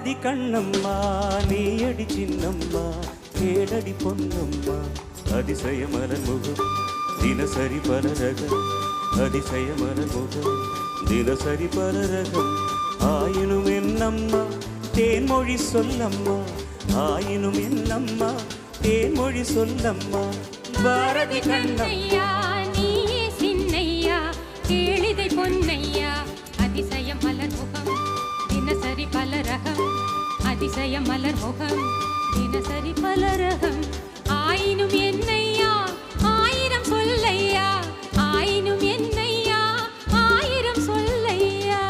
பாரதி கண்ணம்மா நீயடி சின்னம்மா கேளடி பொன்னம்மா அதிசய மலர்முகம் தினசரி பலரகம் அதிசய மலர்முகம் தினசரி பலரகம் ஆயினும் என்னம்மா தேன்மொழி சொல்லம்மா ஆயினும் என்னம்மா தேன்மொழி சொல்லம்மா பாரதி கண்ணம்மா நீயே சின்னையா கேளிதை பொன்னையா அதிசய மலர்முகம் தினசரி பலரகம் அதிசய மலர்முகம் தினசரி பலரகம் ஆயினும் என்னையா ஆயிரம் சொல்லையா ஆயினும் என்னையா ஆயிரம் சொல்லையா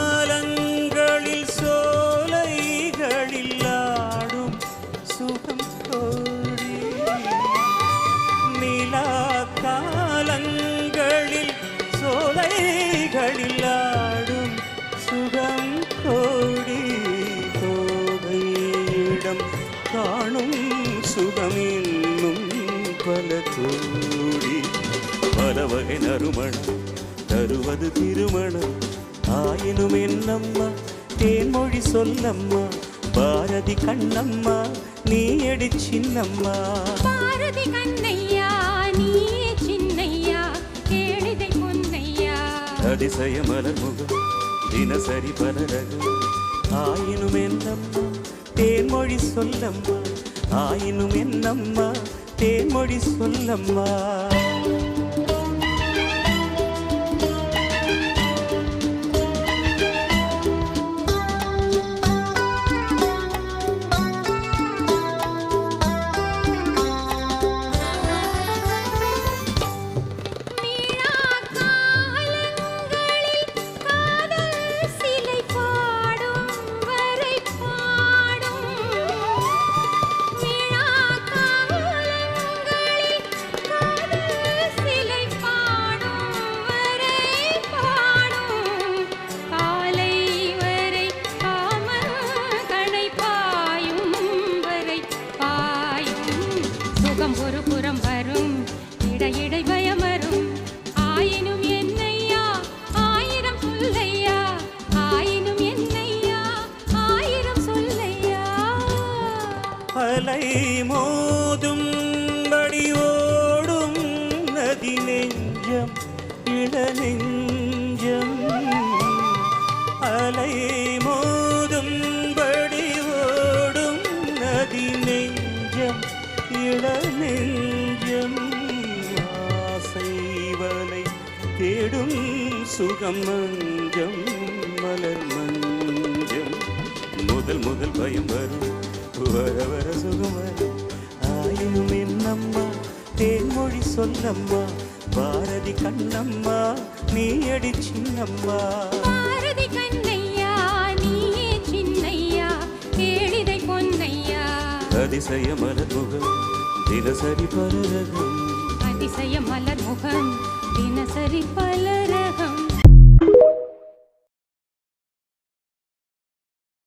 காலங்களில் சோலைகளில் ஆடும் சுகம் கோடி நிலா காலங்களில் சோலைகளில் ஆடும் சுகம் கோடி தோகையிடம் காணும் சுகம் இன்னும் பல கோடி பல வகை நறுமணம் தருவது திருமணம் ஆயினும் என்னம்மா தேன்மொழி சொல்லம்மா பாரதி கண்ணம்மா நீயடி சின்னம்மா பாரதி கண்ணையா நீயே சின்னையா கேளிதை பொன்னையா அதிசய மலர்முகம் தினசரி பலரகம் ஆயினும் என்னம்மா தேன்மொழி சொல்லம்மா ஆயினும் என்னம்மா தேன்மொழி சொல்லம்மா ஒரு புறம் வரும் இடையிடை பயம் வரும் ஆயினும் என்னையா ஆயிரம் சொல்லையா ஆயினும் என்னையா ஆயிரம் சொல்லையா அலை மோதும் படி ஓடும் நதி நெஞ்சம் இள நெஞ்சம் அலை மோதும் படி ஓடும் நதி நெஞ்சம் இளநெஞ்சம் ஆசைவலை தேடும் சுகம் மஞ்சம் மலர் மஞ்சம் முதல் முதல் பயம் வரும் வர வர சுகம் வரும் ஆயினும் என்னம்மா தேன்மொழி சொல்லம்மா பாரதி கண்ணம்மா நீயடி சின்னம்மா பாரதி கண்ணையா நீயே சின்னையா கேளிதை பொன்னையா அதிசய மலர்முகம் தினசரி பலரகம் அதிசய மலர்முகம் தினசரி பல